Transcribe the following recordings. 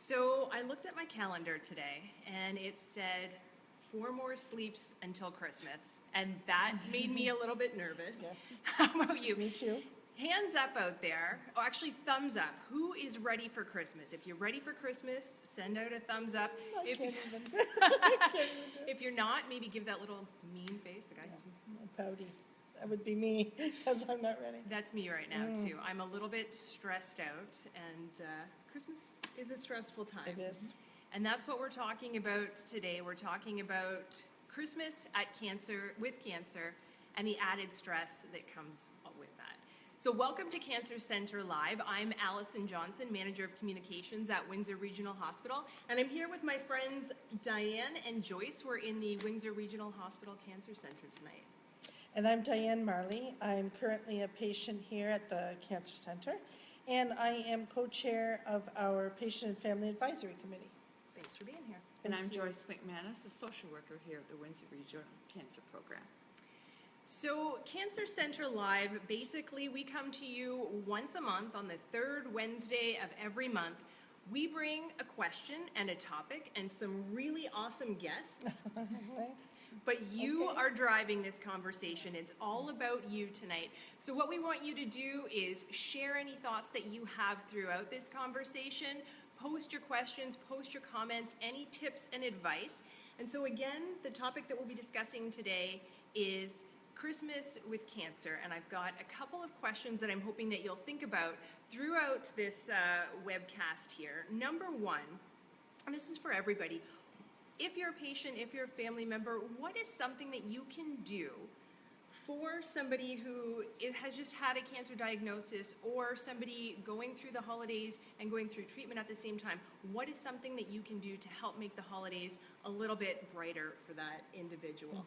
So I looked at my calendar today and it said 4 more sleeps until Christmas, and that made me a little bit nervous. Yes. How about you? Me too. Hands up out there. Oh, actually, thumbs up. Who is ready for Christmas? If you're ready for Christmas, send out a thumbs up. I If, can't even. if you're not, maybe give that little mean face. The guy who's Pouty. That would be me, because I'm not ready. That's me right now, too. I'm a little bit stressed out, and Christmas is a stressful time. It is. And that's what we're talking about today. We're talking about Christmas with cancer and the added stress that comes with that. So welcome to Cancer Center Live. I'm Allison Johnson, Manager of Communications at Windsor Regional Hospital, and I'm here with my friends Diane and Joyce. We're in the Windsor Regional Hospital Cancer Center tonight. And I'm Diane Marley. I'm currently a patient here at the Cancer Center, and I am co-chair of our Patient and Family Advisory Committee. Thanks for being here. And I'm Joyce McManus, a social worker here at the Windsor Regional Cancer Program. So Cancer Center Live, basically we come to you once a month on the third Wednesday of every month. We bring a question and a topic and some really awesome guests. But you are driving this conversation. It's all about you tonight. So what we want you to do is share any thoughts that you have throughout this conversation. Post your questions, post your comments, any tips and advice. And so again, the topic that we'll be discussing today is Christmas with cancer. And I've got a couple of questions that I'm hoping that you'll think about throughout this webcast here. Number one, and this is for everybody, if you're a patient, if you're a family member, what is something that you can do for somebody who has just had a cancer diagnosis or somebody going through the holidays and going through treatment at the same time? What is something that you can do to help make the holidays a little bit brighter for that individual?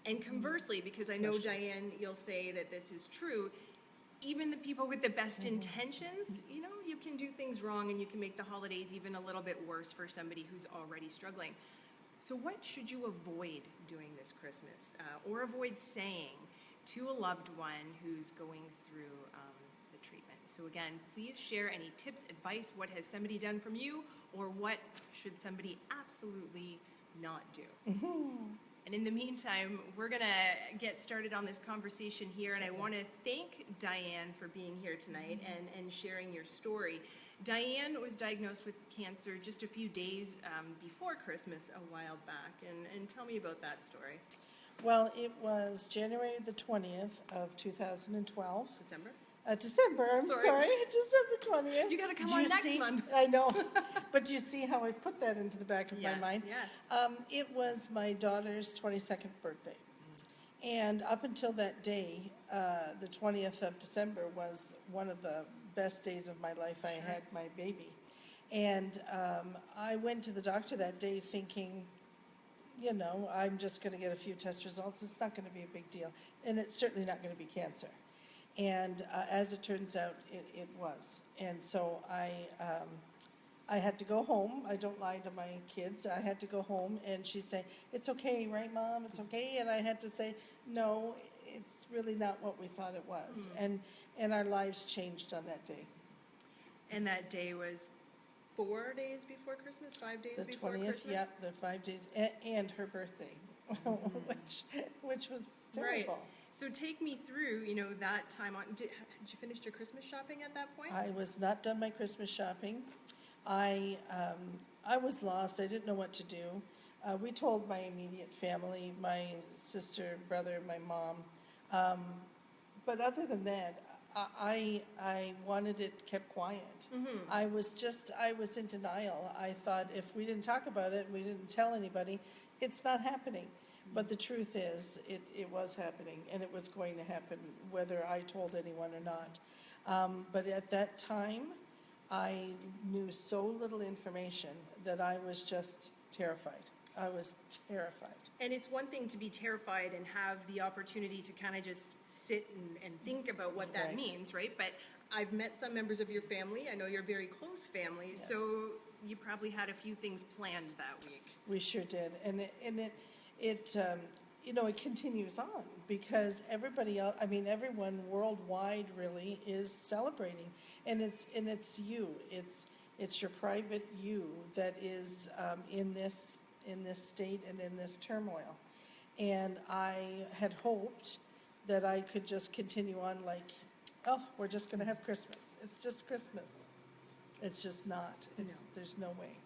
And conversely, because I know, Diane, you'll say that this is true, even the people with the best intentions, you know, you can do things wrong and you can make the holidays even a little bit worse for somebody who's already struggling. So what should you avoid doing this Christmas or avoid saying to a loved one who's going through the treatment? So again, please share any tips, advice, what has somebody done from you, or what should somebody absolutely not do? And in the meantime, we're going to get started on this conversation here, and I want to thank Diane for being here tonight and sharing your story. Diane was diagnosed with cancer just a few days before Christmas a while back, and tell me about that story. Well, it was January the 20th of 2012. December? December, I'm sorry. December 20th. You got to come on next month. I know. But do you see how I put that into the back of my mind? Yes. It was my daughter's 22nd birthday. And up until that day, the 20th of December was one of the best days of my life. I had my baby. And I went to the doctor that day thinking, you know, I'm just going to get a few test results. It's not going to be a big deal. And it's certainly not going to be cancer. And as it turns out, it was. And so I had to go home. I don't lie to my kids. I had to go home, and she'd say, "It's okay, right, Mom? It's okay." And I had to say, "No, it's really not what we thought it was." And our lives changed on that day. And that day was 4 days before Christmas, 5 days before 20th, Christmas? yeah, the 5 days, and her birthday, which was terrible. Right. So take me through, you know, that time. Did you finish your Christmas shopping at that point? I was not done my Christmas shopping. I was lost. I didn't know what to do. We told my immediate family, my sister, brother, my mom. But other than that, I wanted it kept quiet. I was in denial. I thought if we didn't talk about it, we didn't tell anybody, it's not happening. But the truth is, it was happening, and it was going to happen whether I told anyone or not. But at that time, I knew so little information that I was just terrified. I was terrified. And it's one thing to be terrified and have the opportunity to kind of just sit and think about what that means, right? But I've met some members of your family. I know you're a very close family, so you probably had a few things planned that week. We sure did, and it you know, it continues on because everybody else, I mean, everyone worldwide really is celebrating, and it's you. It's It's your private you that is in this state and in this turmoil. And I had hoped that I could just continue on like, oh, we're just going to have Christmas. It's just Christmas. It's just not. There's no way.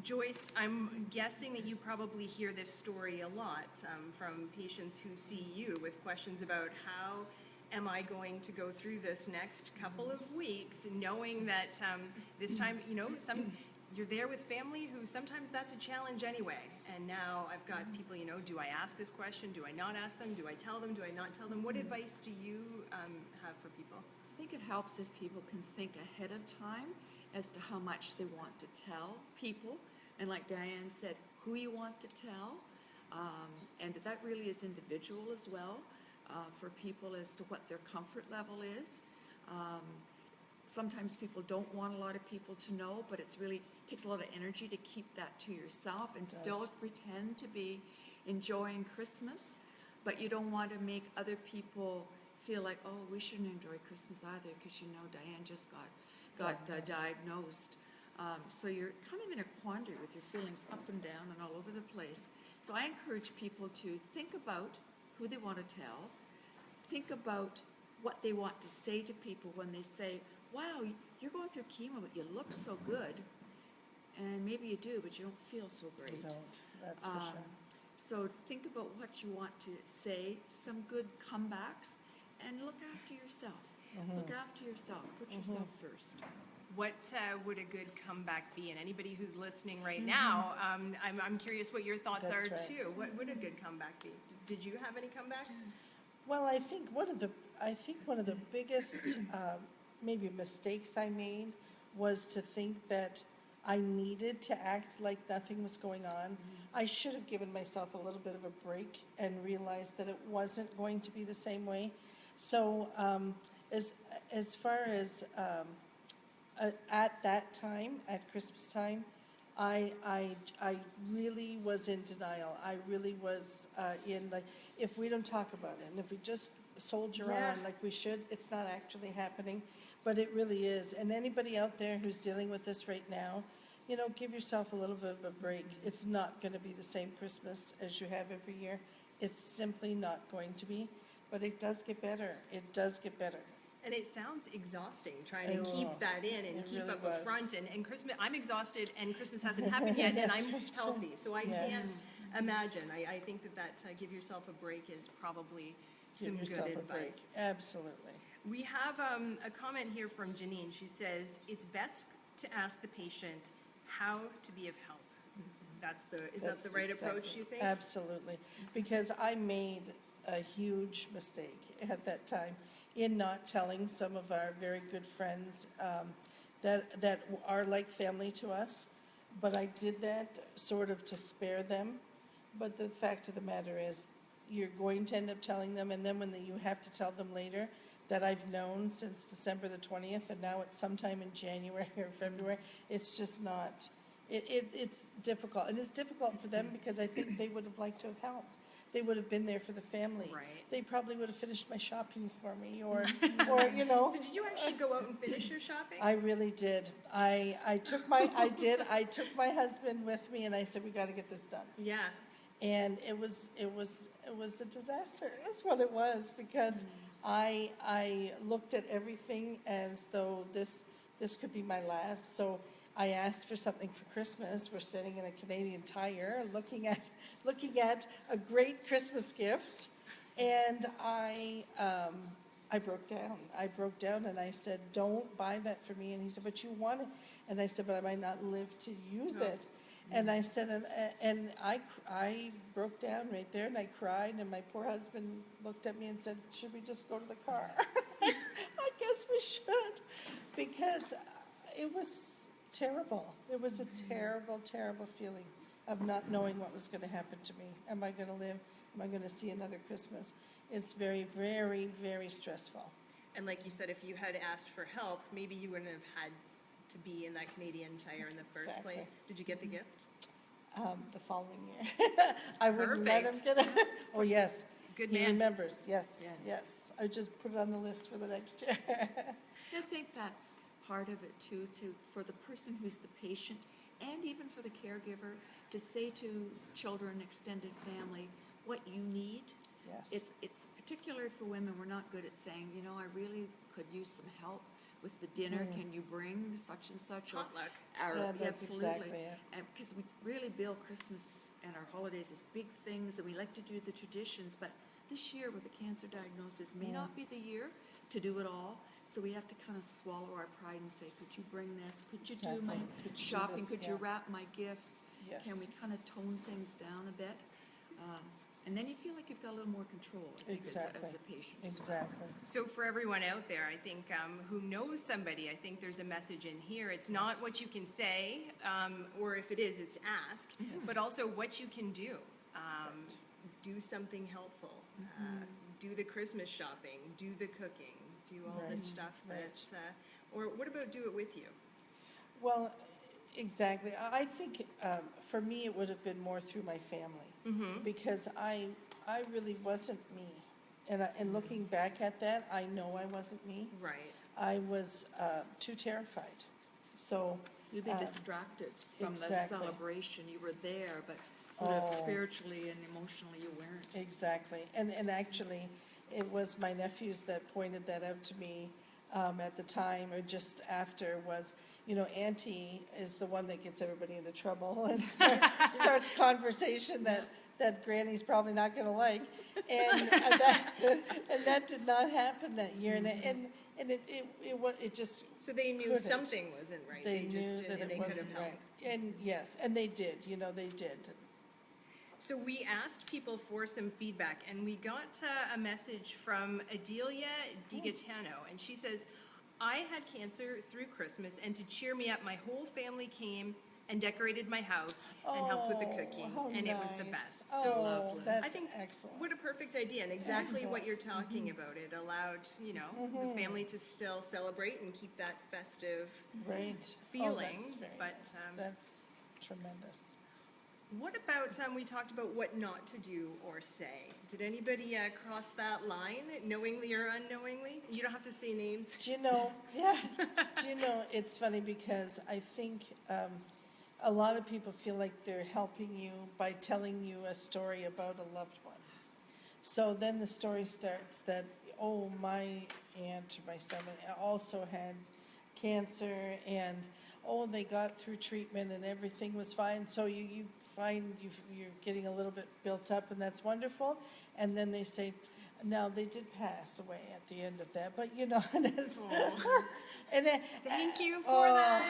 Joyce, I'm guessing that you probably hear this story a lot from patients who see you with questions about how am I going to go through this next couple of weeks, knowing that this time, you're there with family who sometimes that's a challenge anyway. And now I've got people, do I ask this question? Do I not ask them? Do I tell them? Do I not tell them? What advice do you have for people? I think it helps if people can think ahead of time as to how much they want to tell people. And like Diane said, who you want to tell. And that really is individual as well for people as to what their comfort level is. Sometimes people don't want a lot of people to know, but it takes a lot of energy to keep that to yourself and still pretend to be enjoying Christmas. But you don't want to make other people feel like, oh, we shouldn't enjoy Christmas either because Diane just got diagnosed. So you're kind of in a quandary with your feelings up and down and all over the place. So I encourage people to think about who they want to tell, think about what they want to say to people when they say, wow, you're going through chemo, but you look so good. And maybe you do, but you don't feel so great. You don't, that's for sure. So think about what you want to say, some good comebacks, and look after yourself. Look after yourself. Put yourself first. What would a good comeback be? And anybody who's listening right now, I'm curious what your thoughts are too. What would a good comeback be? Did you have any comebacks? Well, I think one of the biggest maybe mistakes I made was to think that I needed to act like nothing was going on. I should have given myself a little bit of a break and realized that it wasn't going to be the same way. So as far as at that time, at Christmas time, I really was in denial. I really was in like, if we don't talk about it and if we just soldier on like we should, it's not actually happening, but it really is. And anybody out there who's dealing with this right now, give yourself a little bit of a break. It's not going to be the same Christmas as you have every year. It's simply not going to be, but it does get better. It does get better. And it sounds exhausting trying to keep that in and keep really up was. a front. And Christmas, I'm exhausted and Christmas hasn't happened yet and I'm healthy. So I can't imagine. I think that give yourself a break is probably some good advice. Absolutely. We have a comment here from Janine. She says, it's best to ask the patient how to be of help. Is that the right approach, you think? Absolutely. Because I made a huge mistake at that time in not telling some of our very good friends that are like family to us. But I did that sort of to spare them. But the fact of the matter is, you're going to end up telling them, and then when you have to tell them later that I've known since December the 20th, and now it's sometime in January or February, it's just not, it's difficult. And it's difficult for them because I think they would have liked to have helped. They would have been there for the family. Right. They probably would have finished my shopping for me, or So did you actually go out and finish your shopping? I really did. I took my husband with me, and I said, we got to get this done. Yeah. And it was a disaster. That's what it was, because I looked at everything as though this could be my last. So I asked for something for Christmas. We're sitting in a Canadian Tire, looking at a great Christmas gift, and I broke down. I broke down, and I said, "Don't buy that for me." And he said, "But you want it." And I said, "But I might not live to use it." And I said, and I broke down right there, and I cried, and my poor husband looked at me and said, "Should we just go to the car?" I guess we should, because it was terrible. It was a terrible, terrible feeling of not knowing what was going to happen to me. Am I going to live? Am I going to see another Christmas? It's very, very, very stressful. And like you said, if you had asked for help, maybe you wouldn't have had to be in that Canadian Tire in the first place. Did you get the gift? The following year. I wouldn't let him get it. Oh, yes. Good He man. remembers. Yes, yes. I just put it on the list for the next year. I think that's part of it too, for the person who's the patient and even for the caregiver to say to children, extended family, what you need. Yes. It's particularly for women, we're not good at saying, you know, I really could use some help with the dinner. Can you bring such and such? Potluck. Yeah, that's Absolutely. exactly it. And because we really bill Christmas and our holidays as big things, and we like to do the traditions, but this year with a cancer diagnosis may not be the year to do it all. So we have to kind of swallow our pride and say, could you bring this? Could you do my Exactly. Could you do shopping? this? Could you Yeah. wrap my gifts? Yes. Can we kind of tone things down a bit? And then you feel like you've got a little more control, I think, Exactly. as a patient as well. Exactly. So for everyone out there, I think who knows somebody, I think there's a message in here. It's not what you can say, or if it is, it's ask, but also what you can do. Do something helpful. Do the Christmas shopping. Do the cooking. Do all this stuff that, or what about do it with you? Well, exactly. I think for me it would have been more through my family because I really wasn't me. And looking back at that, I know I wasn't me. Right. I was too terrified. So You'd be distracted from the exactly. celebration. You were there, but sort of Oh. spiritually and emotionally you weren't. Exactly. And actually, it was my nephews that pointed that out to me at the time or just after was, you know, Auntie is the one that gets everybody into trouble and starts conversation that Granny's probably not going to like. And that did not happen that year. And it just So they knew couldn't. something wasn't right. They just knew that and they it could wasn't have helped. right. And yes, and they did, you know, they did. So we asked people for some feedback, and we got a message from Adelia DiGatano, and she says, I had cancer through Christmas, and to cheer me up, my whole family came and decorated my house and helped with the cooking, how and it was the nice. best. Oh, So lovely. that's I think excellent. what a perfect idea, and exactly what Excellent. you're talking about. It allowed, you know, the family to still celebrate and keep that festive. Right. feeling, that's very but, nice. That's tremendous. What about, we talked about what not to do or say. Did anybody cross that line, knowingly or unknowingly? You don't have to say names. Do you know, do you know, it's funny because I think a lot of people feel like they're helping you by telling you a story about a loved one. So then the story starts that, oh, my aunt or my son also had cancer and, oh, they got through treatment and everything was fine. So you find you're getting a little bit built up and that's wonderful. And then they say, now they did pass away at the end of that, but you know, and then, Thank you for that.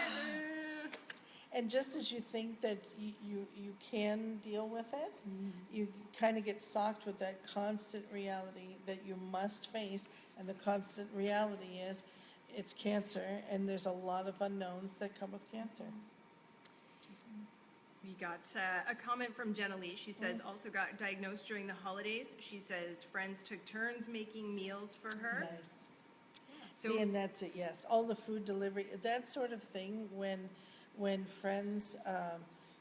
and just as you think that you can deal with it, you kind of get socked with that constant reality that you must face. And the constant reality is it's cancer, and there's a lot of unknowns that come with cancer. We got a comment from Jenna Lee. She says, also got diagnosed during the holidays. She says friends took turns making meals for her. Nice. So, See, and that's it, yes. All the food delivery, that sort of thing, when friends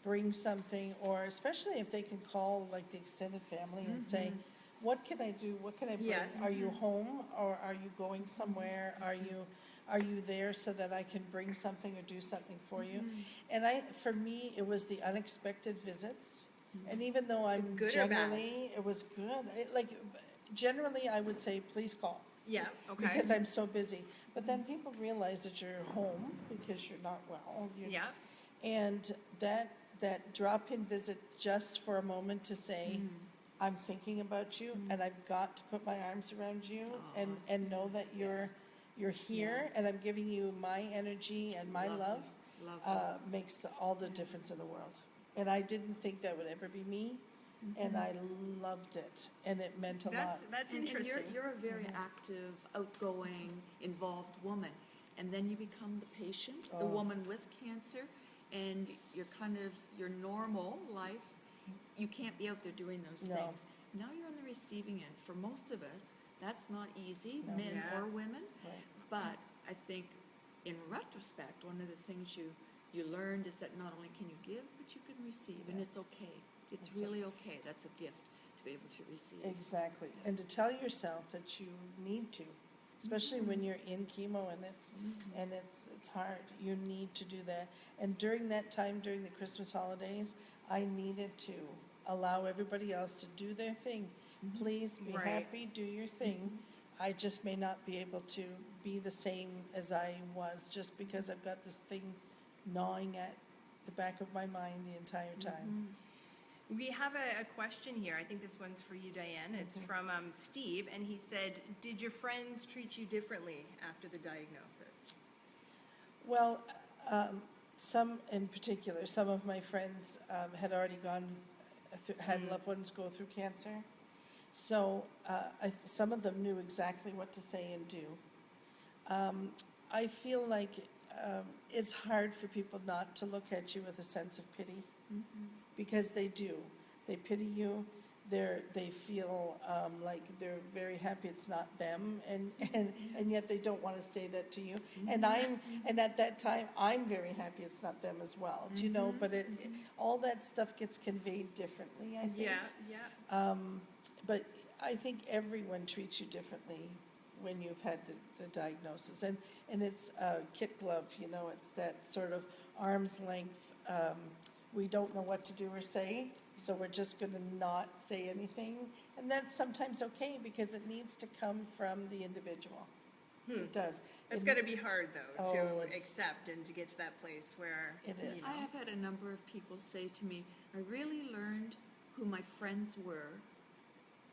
bring something, or especially if they can call like the extended family and say, what can I do? What can I bring? Yes. Are you home or are you going somewhere? Are you there so that I can bring something or do something for you? And for me, it was the unexpected visits. And even though I'm Good or bad? generally, it was good. Generally, I would say, please call. yeah, okay. Because I'm so busy. But then people realize that you're home because you're not well. Yeah, And that drop-in visit just for a moment to say, I'm thinking about you and I've got to put my arms around you and know that you're here and I'm giving you my energy and my love makes all the difference in the world. And I didn't think that would ever be me. And I loved it, and it meant a lot. that's And interesting. you're a very active, outgoing, involved woman. And then you become the patient, the woman with cancer, and you're kind of your normal life. You can't be out there doing those No. things. Now you're on the receiving end. For most of us, that's not easy, men Yeah. or women. Right. But I think in retrospect, one of the things you learned is that not only can you give, but you can receive, and it's okay. It's really okay. That's a gift to be able to receive. Exactly. And to tell yourself that you need to. especially when you're in chemo and it's hard. You need to do that. And during that time, during the Christmas holidays, I needed to allow everybody else to do their thing. Please be Right. happy, do your thing. I just may not be able to be the same as I was just because I've got this thing gnawing at the back of my mind the entire time. We have a question here. I think this one's for you, Diane. It's from Steve, and he said, did your friends treat you differently after the diagnosis? Well, some in particular, some of my friends had already had loved ones go through cancer. So some of them knew exactly what to say and do. I feel like it's hard for people not to look at you with a sense of pity, because they do. They pity you. They feel like they're very happy it's not them, and yet they don't want to say that to you. And at that time I'm very happy it's not them as well. Do you know? But all that stuff gets conveyed differently, I think. Yeah. But I think everyone treats you differently when you've had the diagnosis, and it's kit glove. You know, it's that sort of arm's length. We don't know what to do or say, so we're just going to not say anything. And that's sometimes okay, because it needs to come from the individual. It does. It's got to be hard, though, to Oh, accept and to get to that place where It is. I have had a number of people say to me, I really learned who my friends were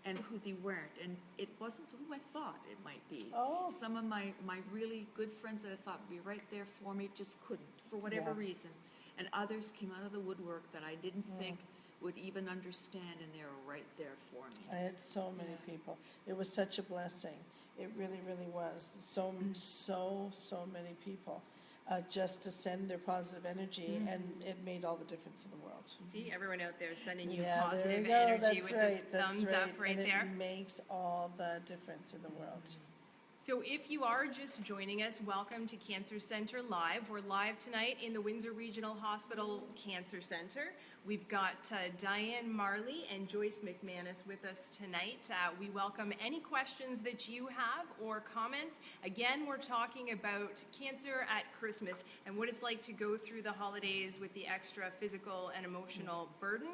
and who they weren't, and it wasn't who I thought it might be. Oh. Some of my really good friends that I thought would be right there for me just couldn't, for whatever Yeah. reason. And others came out of the woodwork that I didn't think would even understand, and they were right there for me. I had so many people. It was such a blessing. It really, really was. So many people just to send their positive energy, and it made all the difference in the world. see everyone out there sending you Yeah, there positive we go. energy That's with right. this thumbs That's up right. right And there. it makes all the difference in the world. So if you are just joining us, welcome to Cancer Center Live. We're live tonight in the Windsor Regional Hospital Cancer Center. We've got Diane Marley and Joyce McManus with us tonight. We welcome any questions that you have or comments. Again, we're talking about cancer at Christmas and what it's like to go through the holidays with the extra physical and emotional burden,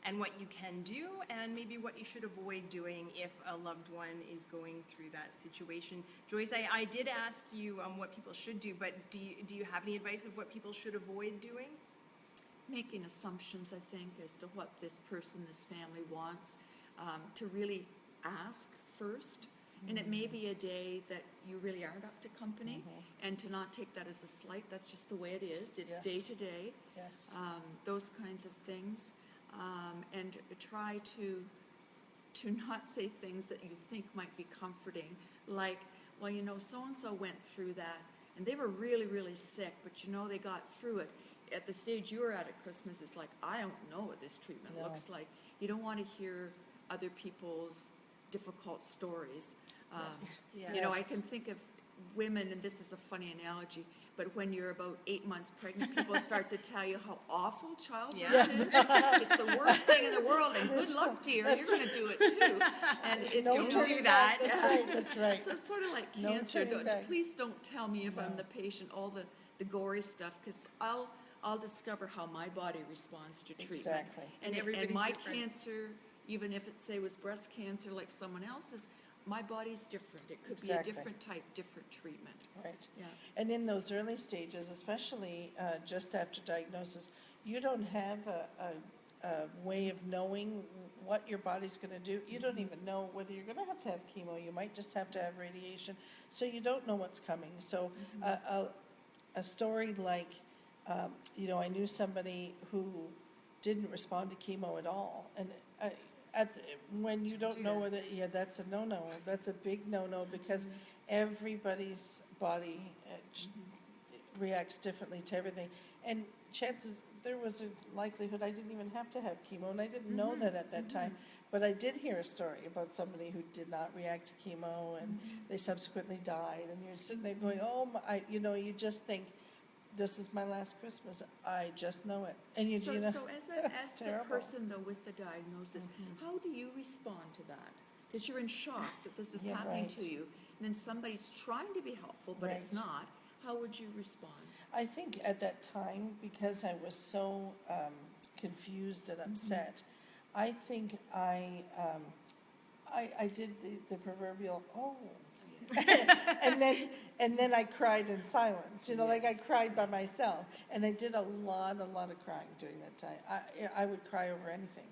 and what you can do, and maybe what you should avoid doing if a loved one is going through that situation. Joyce, I did ask you what people should do, but do you have any advice of what people should avoid doing? Making assumptions, I think, as to what this person, this family wants, to really ask first. And it may be a day that you really aren't up to company, and to not take that as a slight. That's just the way it is. It's Yes. day to day. Yes. Those kinds of things, and try to not say things that you think might be comforting, like, well, you know, so-and-so went through that, and they were really, really sick, but you know, they got through it. At the stage you were at Christmas, it's like, I don't know what this treatment No. looks like. You don't want to hear other people's difficult stories. You know, I Yes. can think of women, and this is a funny analogy, but when you're about 8 months pregnant, people start to tell you how awful childbirth Yes. is. It's the worst thing in the world, and good luck, dear, you're going to do it too. And it No Don't turning do back. that. That's right. That's right. So it's sort of like No cancer. turning back. Please don't tell me if I'm No. the patient all the gory stuff, because I'll discover how my body responds to treatment. Exactly. And And everybody's my different. cancer, even if it say was breast cancer like someone else's, my body's different. It could Exactly. be a different type, different treatment. Right. Yeah. And in those early stages, especially just after diagnosis, you don't have a way of knowing what your body's going to do. You don't even know whether you're going to have chemo. You might just have to have radiation. So you don't know what's coming. So a story like, you know, I knew somebody who didn't respond to chemo at all. And when you don't do know that. whether, that's a no-no. That's a big no-no, because everybody's body reacts differently to everything. And chances, there was a likelihood I didn't even have to have chemo, and I didn't know that at that time. But I did hear a story about somebody who did not react to chemo, and they subsequently died. And you're sitting there going, oh, you know, you just think, this is my last Christmas. I just know it. And you So, know, so as it's the terrible. person, though, with the diagnosis, how do you respond to that? Because you're in shock that this is Yeah, happening right. to you. and then somebody's trying to be helpful, but it's Right. not, how would you respond? I think at that time, because I was so confused and upset, I think I did the proverbial, oh. and then I cried in silence, like I cried by myself. And I did a lot of crying during that time. I would cry over anything,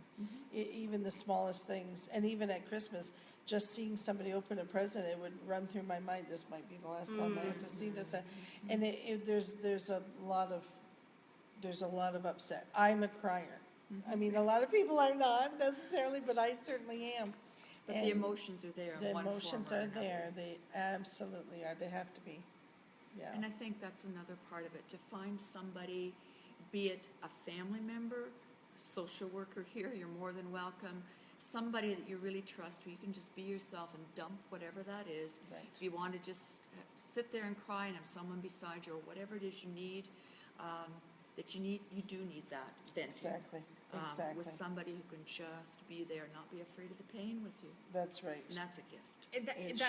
even the smallest things. And even at Christmas, just seeing somebody open a present, it would run through my mind, this might be the last time I have to see this. And there's a lot of upset. I'm a crier. I mean, a lot of people are not necessarily, but I certainly am. But the emotions are there The in one form or emotions are another. there. They absolutely are. They have to be. Yeah. And I think that's another part of it, to find somebody, be it a family member, social worker here, you're more than welcome, somebody that you really trust where you can just be yourself and dump whatever that is. Right. If you want to just sit there and cry and have someone beside you, or whatever it is you need, you do need that venting. Exactly. Exactly. With somebody who can just be there, not be afraid of the pain with you. That's right. And that's a gift.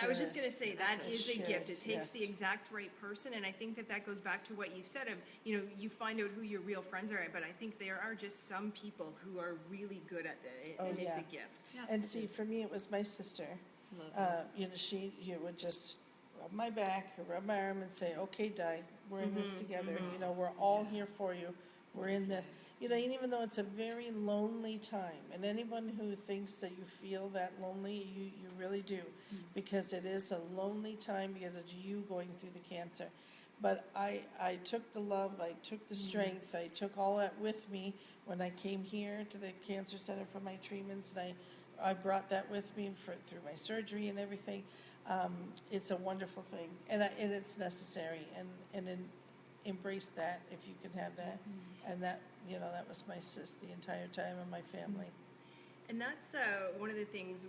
I was just going to say, that That's a is a sure gift. is, It takes yes. the exact right person, and I think that goes back to what you said of, you find out who your real friends are, but I think there are just some people who are really good at it, and it's a yeah. gift. Yeah, And it see, is. for me, it was my sister. Lovely. She would just rub my back, or rub my arm, and say, "Okay, Di, we're in this together. We're all here for you. We're in this." And even though it's a very lonely time, and anyone who thinks that you feel that lonely, you really do, because it is a lonely time, because it's you going through the cancer. But I took the love, I took the strength, I took all that with me when I came here to the Cancer Center for my treatments, and I brought that with me through my surgery and everything. It's a wonderful thing, and it's necessary, and embrace that if you can have that. And that that was my sis the entire time, and my family. And that's one of the things,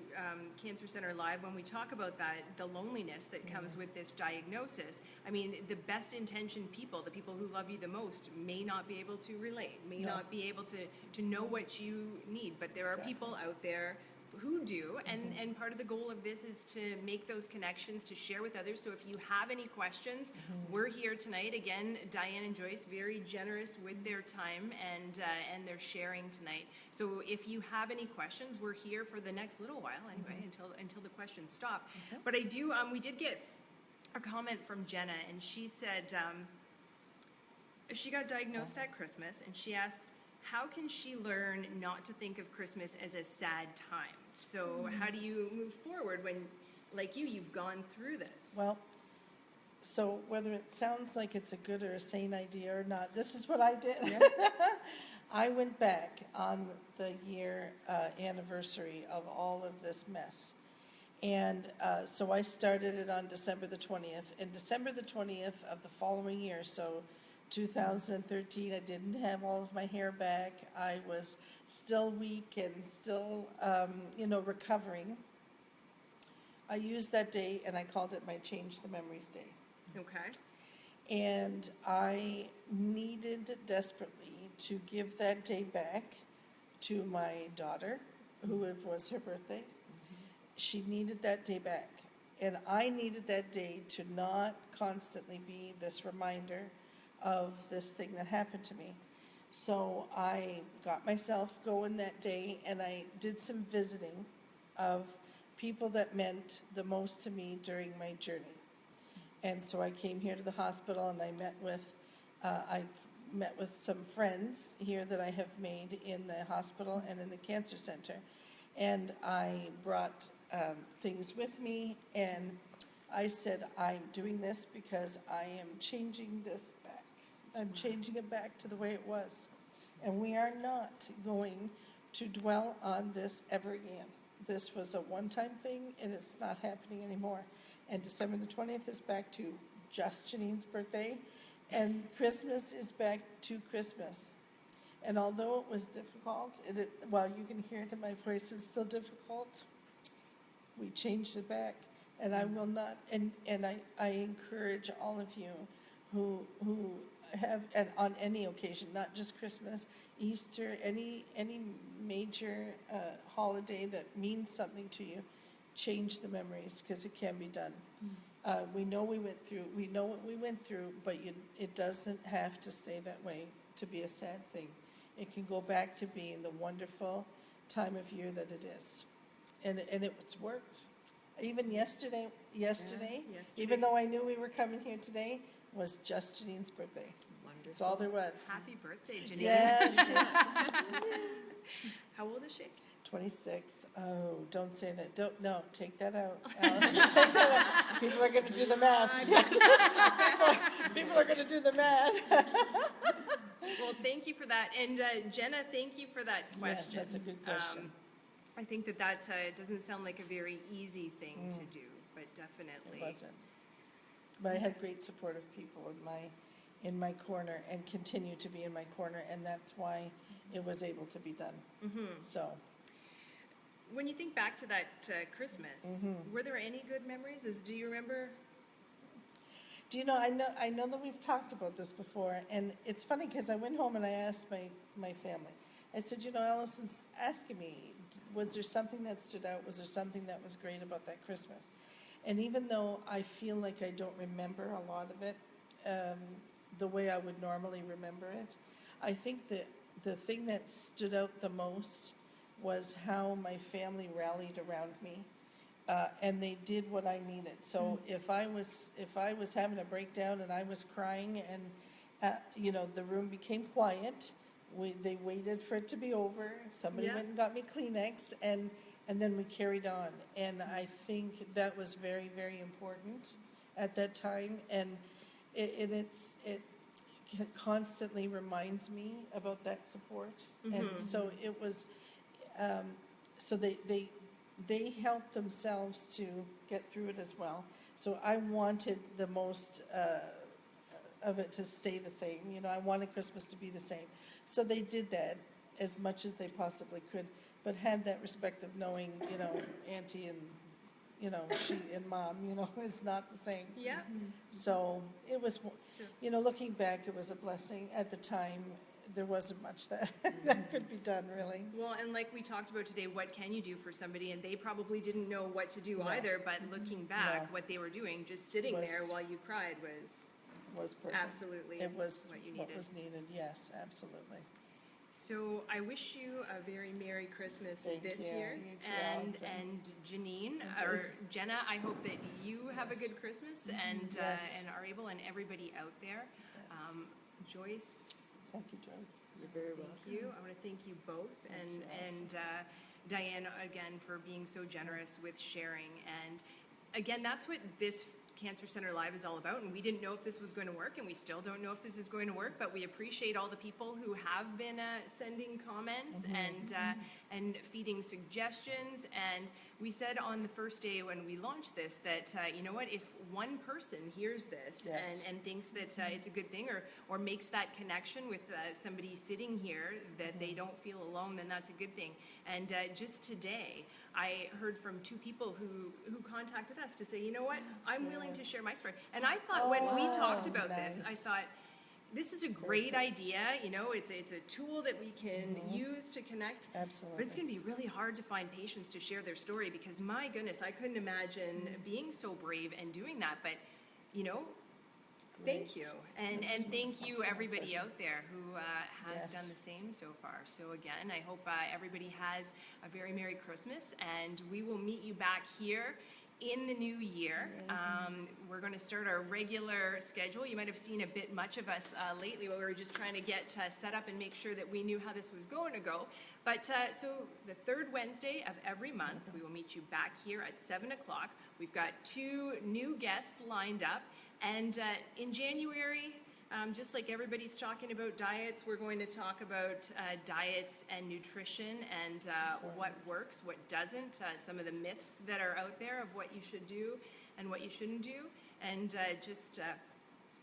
Cancer Center Live, when we talk about that, the loneliness that comes with this diagnosis, I mean, the best intentioned people, the people who love you the most, may not be able to relate, may No. not be able to know what you need, but there are Exactly. people out there who do, and part of the goal of this is to make those connections, to share with others. So if you have any questions, we're here tonight. Again, Diane and Joyce, very generous with their time and their sharing tonight. So if you have any questions, we're here for the next little while anyway, until the questions stop. Okay. But we did get a comment from Jenna, and she said she got diagnosed at Christmas, and she asks, how can she learn not to think of Christmas as a sad time? So how do you move forward when, like you've gone through this? Well, so whether it sounds like it's a good or a sane idea or not, this is what I did. I went back on the year anniversary of all of this mess. And so I started it on December the 20th. And December the 20th of the following year, so 2013, I didn't have all of my hair back. I was still weak and still, recovering. I used that day and I called it my Change the Memories Day. Okay. And I needed desperately to give that day back to my daughter, who it was her birthday. She needed that day back. And I needed that day to not constantly be this reminder of this thing that happened to me. So I got myself going that day, and I did some visiting of people that meant the most to me during my journey. And so I came here to the hospital, and I met with some friends here that I have made in the hospital and in the cancer center. And I brought things with me, and I said, I'm doing this because I am changing this back. I'm changing it back to the way it was. And we are not going to dwell on this ever again. This was a one-time thing, and it's not happening anymore. And December the 20th is back to just Janine's birthday, and Christmas is back to Christmas. And although it was difficult, you can hear it in my voice, it's still difficult, we changed it back. And I will not, and I encourage all of you who have, and on any occasion, not just Christmas, Easter, any major holiday that means something to you, change the memories, because it can be done. We know we know what we went through, but it doesn't have to stay that way to be a sad thing. It can go back to being the wonderful time of year that it is. And it's worked. Even yesterday, even though I knew we were coming here today, was just Janine's birthday. Wonderful. That's all there was. Happy birthday, Janine. Yes. How old is she? 26. Oh, don't say that. No, take that out. Allison, take that out. People are going to do the math. People are going to do the math. Well, thank you for that. And Jenna, thank you for that question. Yes, that's a good question. I think that doesn't sound like a very easy thing to do, but definitely. It wasn't. But I had great supportive people in my corner, and continue to be in my corner, and that's why it was able to be done. So. When you think back to that Christmas, were there any good memories? Do you remember? Do you know, I know that we've talked about this before, and it's funny because I went home and I asked my family. I said, you know, Allison's asking me, was there something that stood out? Was there something that was great about that Christmas? And even though I feel like I don't remember a lot of it the way I would normally remember it, I think that the thing that stood out the most was how my family rallied around me. And they did what I needed. So if I was having a breakdown and I was crying, and you know, the room became quiet, they waited for it to be over. Somebody went and got me Kleenex, and then we carried on. And I think that was very, very important at that time. And it constantly reminds me about that support. And so it was. So they helped themselves to get through it as well. So I wanted the most of it to stay the same. You know, I wanted Christmas to be the same. So they did that as much as they possibly could, but had that respect of knowing, you know, Auntie and, you know, she and Mom, you know, is not the same. Yeah. So it was, you know, looking back, it was a blessing. At the time, there wasn't much that could be done, really. Well, and like we talked about today, what can you do for somebody? And they probably didn't know what to do either, but looking back, what they were doing, just sitting there while you cried was perfect. Absolutely It was what you needed. what was needed, yes, absolutely. So I wish you a very Merry Christmas Thank this you. year. You too, And Allison. and Janine or Jenna, I hope that you have a good Christmas and are able, and everybody out there. Joyce. Thank you, Joyce. You're very welcome. Thank you. I want to thank you both, and Diane again for being so generous with sharing. And again, that's what this Cancer Center Live is all about. And we didn't know if this was going to work, and we still don't know if this is going to work. But we appreciate all the people who have been sending comments and feeding suggestions. And we said on the first day when we launched this that you know what, if one person hears this and thinks that it's a good thing, or makes that connection with somebody sitting here, that they don't feel alone, then that's a good thing. And just today, I heard from 2 people who contacted us to say, you know what, I'm willing to share my story. And I thought when we talked about this, I thought, this is a great idea. You know, it's a tool that we can use to connect. Absolutely. But it's going to be really hard to find patients to share their story, because my goodness, I couldn't imagine being so brave and doing that. But, you know, thank you. And thank you everybody out there who has done the same so far. So again, I hope everybody has a very Merry Christmas, and we will meet you back here in the new year. We're going to start our regular schedule. You might have seen a bit much of us lately, where we were just trying to get set up and make sure that we knew how this was going to go. But so the 3rd Wednesday of every month, we will meet you back here at 7 o'clock. We've got 2 new guests lined up. And in January, just like everybody's talking about diets, we're going to talk about diets and nutrition, and what works, what doesn't, some of the myths that are out there of what you should do and what you shouldn't do, and just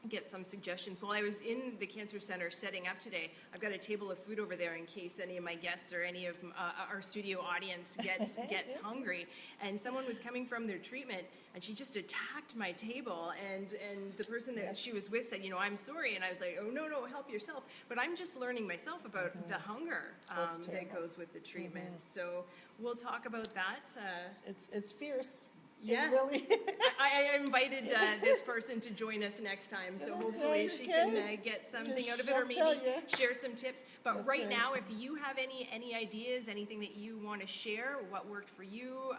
get some suggestions. While I was in the Cancer Center setting up today, I've got a table of food over there in case any of my guests or any of our studio audience gets hungry. And someone was coming from their treatment, and she just attacked my table. And the person that she was with said, you know, I'm sorry. And I was like, oh, no, help yourself. But I'm just learning myself about the hunger that goes with the treatment. So we'll talk about that. It's fierce. Yeah, Really. I invited this person to join us next time, so hopefully she can get something out of it, or maybe share some tips. But right now, if you have any ideas, anything that you want to share, what worked for you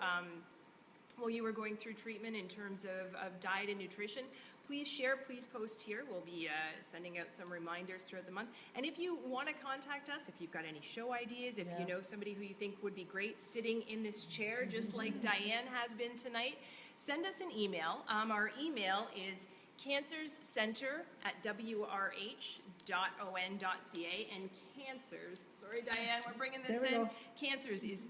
while you were going through treatment in terms of diet and nutrition, please share, please post here. We'll be sending out some reminders throughout the month. And if you want to contact us, if you've got any show ideas, if you know somebody who you think would be great sitting in this chair, just like Diane has been tonight, send us an email. Our email is cancerscenter@wrh.on.ca, and cancers, sorry Diane, we're bringing this in. Cancers is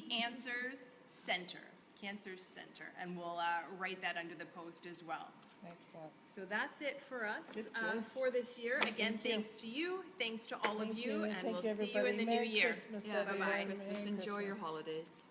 CANSWERS Center. Cancers Center, and we'll write that under the post as well. Excellent. So that's it for us Good. for this year. Again, thanks to you, thanks to all of you, and Thank we'll see you in the Merry new year. Christmas, Yeah, everyone. Merry Christmas. Merry Enjoy your Christmas. holidays.